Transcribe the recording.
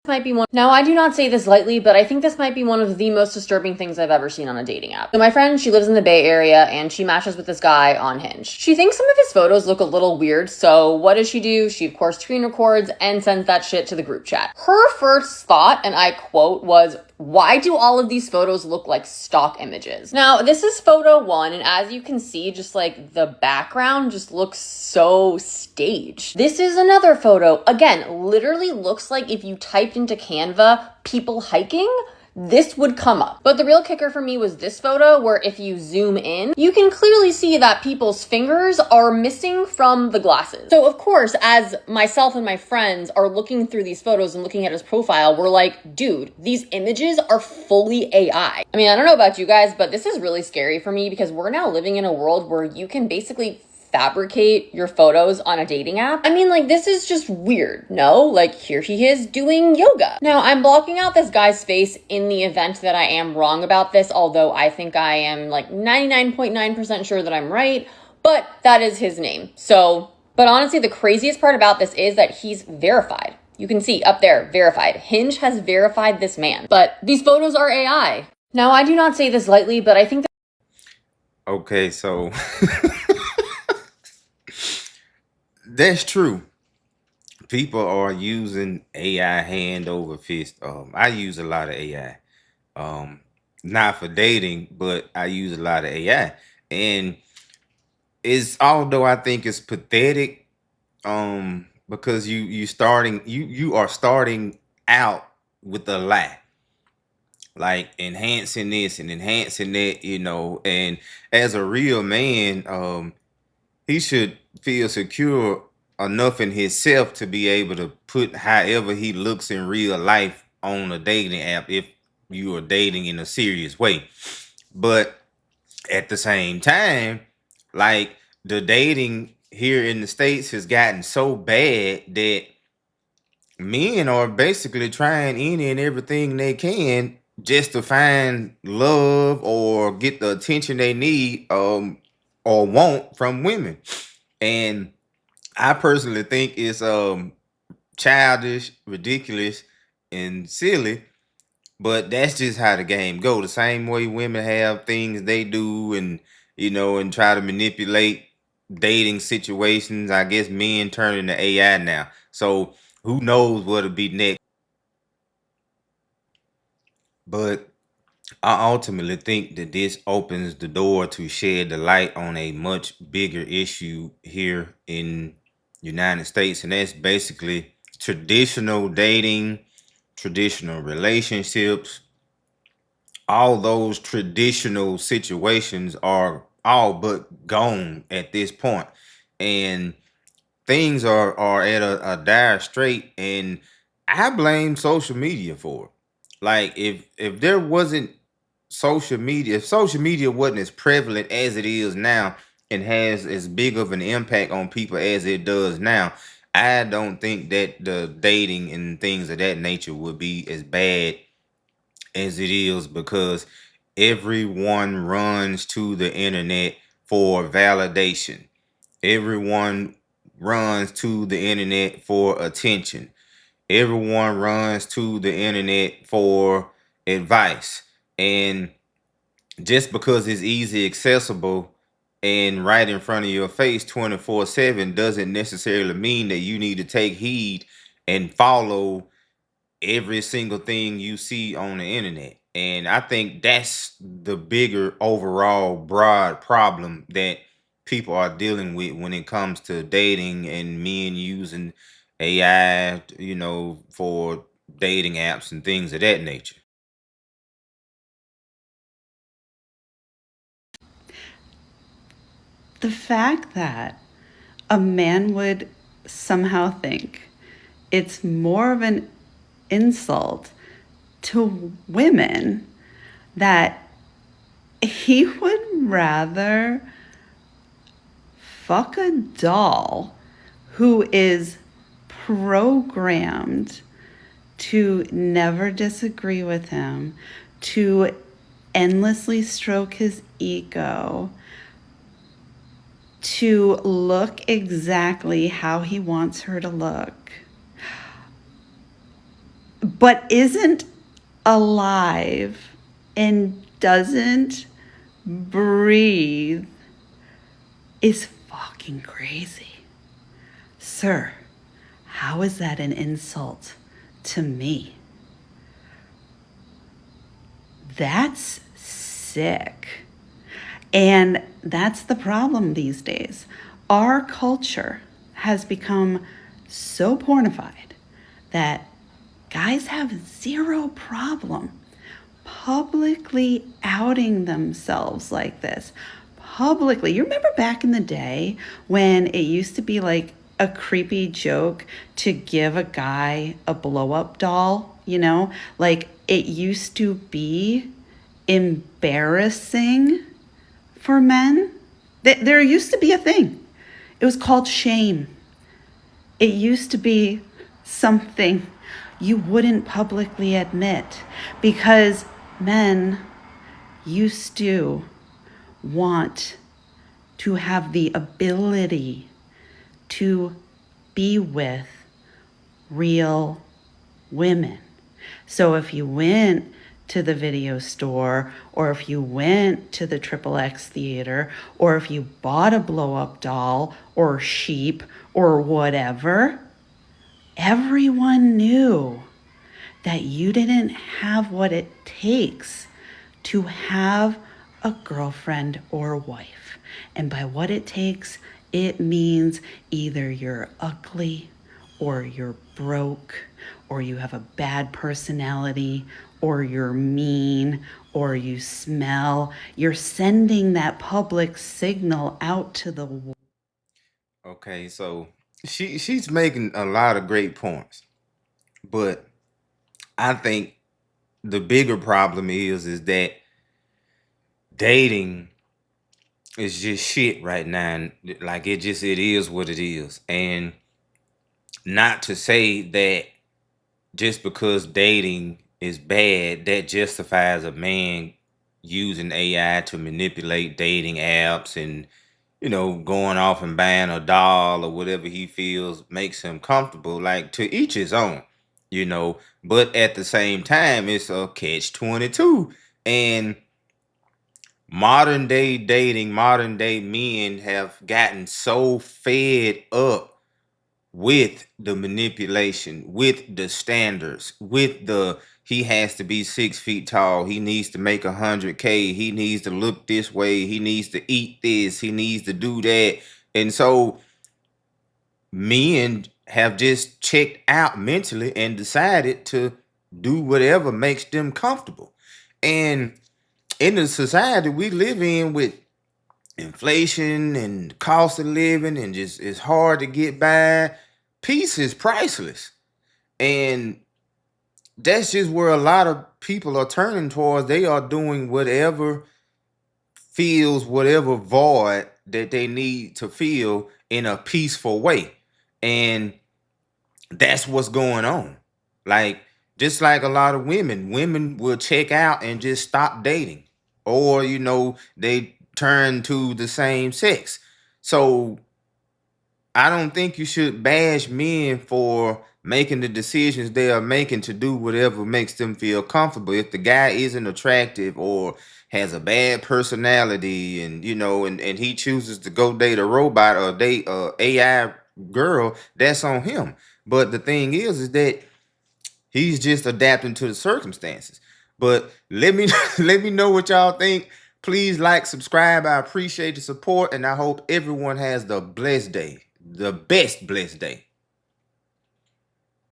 Might be one. Now, I do not say this lightly, but I think this might be one of the most disturbing things I've ever seen on a dating app. So my friend, she lives in the Bay Area and she matches with this guy on Hinge. She thinks some of his photos look a little weird, so what does she do? She of course screen records and sends that shit to the group chat. Her first thought, and I quote, was, "Why do all of these photos look like stock images?" Now, this is photo one, and as you can see, just like the background just looks so staged. This is another photo. Again, literally looks like if you typed into Canva, people hiking, this would come up. But the real kicker for me was this photo where if you zoom in, you can clearly see that people's fingers are missing from the glasses. So of course, as myself and my friends are looking through these photos and looking at his profile, we're like, dude, these images are fully AI. I mean, I don't know about you guys, but this is really scary for me because we're now living in a world where you can basically fabricate your photos on a dating app. I mean, like, this is just weird. No, like, here he is doing yoga. Now, I'm blocking out this guy's face in the event that I am wrong about this, although I think I am like 99.9% sure that I'm right, but that is his name. So, but honestly, the craziest part about this is that he's verified. You can see up there, verified. Hinge has verified this man, but these photos are AI. Now, I do not say this lightly, but I think that Okay, so that's true. People are using AI hand over fist. I use a lot of AI. Not for dating, but I use a lot of AI. And it's although I think it's pathetic, because you are starting out with a lie. Like enhancing this and enhancing that, and as a real man, he should feel secure enough in himself to be able to put however he looks in real life on a dating app if you are dating in a serious way. But at the same time, like the dating here in the States has gotten so bad that men are basically trying any and everything they can just to find love or get the attention they need, or want from women. And I personally think it's childish, ridiculous, and silly. But that's just how the game go. The same way women have things they do, and try to manipulate dating situations. I guess men turn into AI now. So who knows what'll be next? But I ultimately think that this opens the door to shed the light on a much bigger issue here in United States, and that's basically traditional dating, traditional relationships. All those traditional situations are all but gone at this point, and things are at a dire strait, and I blame social media for it. Like if there wasn't social media, if social media wasn't as prevalent as it is now and has as big of an impact on people as it does now, I don't think that the dating and things of that nature would be as bad as it is, because everyone runs to the internet for validation. Everyone runs to the internet for attention. Everyone runs to the internet for advice. And just because it's easy accessible and right in front of your face 24/7 doesn't necessarily mean that you need to take heed and follow every single thing you see on the internet. And I think that's the bigger overall broad problem that people are dealing with when it comes to dating and men using AI, for dating apps and things of that nature. The fact that a man would somehow think it's more of an insult to women that he would rather fuck a doll who is programmed to never disagree with him, to endlessly stroke his ego, to look exactly how he wants her to look. but isn't alive and doesn't breathe is fucking crazy. Sir, how is that an insult to me? That's sick. And that's the problem these days. Our culture has become so pornified that guys have zero problem publicly outing themselves like this. Publicly. You remember back in the day when it used to be like a creepy joke to give a guy a blow up doll, you know? Like it used to be embarrassing for men. There used to be a thing. It was called shame. It used to be something you wouldn't publicly admit because men used to want to have the ability to be with real women. So if you went to the video store, or if you went to the XXX theater, or if you bought a blow-up doll or sheep or whatever, everyone knew that you didn't have what it takes to have a girlfriend or wife. And by what it takes, it means either you're ugly or you're broke or you have a bad personality or you're mean or you smell. You're sending that public signal out to the world. Okay, so she's making a lot of great points, but I think the bigger problem is that dating is just shit right now. And like it is what it is. And not to say that just because dating is bad, that justifies a man using AI to manipulate dating apps and going off and buying a doll or whatever he feels makes him comfortable. Like to each his own, but at the same time, it's a catch 22. And modern day dating, modern day men have gotten so fed up with the manipulation, with the standards, with the he has to be 6 feet tall, he needs to make 100K, he needs to look this way, he needs to eat this, he needs to do that. And so men have just checked out mentally and decided to do whatever makes them comfortable. And in the society we live in with inflation and cost of living and just it's hard to get by, peace is priceless. And that's just where a lot of people are turning towards. They are doing whatever fills whatever void that they need to fill in a peaceful way. And that's what's going on. Like, just like a lot of women will check out and just stop dating. Or, they turn to the same sex. So I don't think you should bash men for making the decisions they are making to do whatever makes them feel comfortable. If the guy isn't attractive or has a bad personality and he chooses to go date a robot or date a AI girl, that's on him. But the thing is that he's just adapting to the circumstances. But let me let me know what y'all think. Please like, subscribe. I appreciate the support, and I hope everyone has the blessed day, the best blessed day.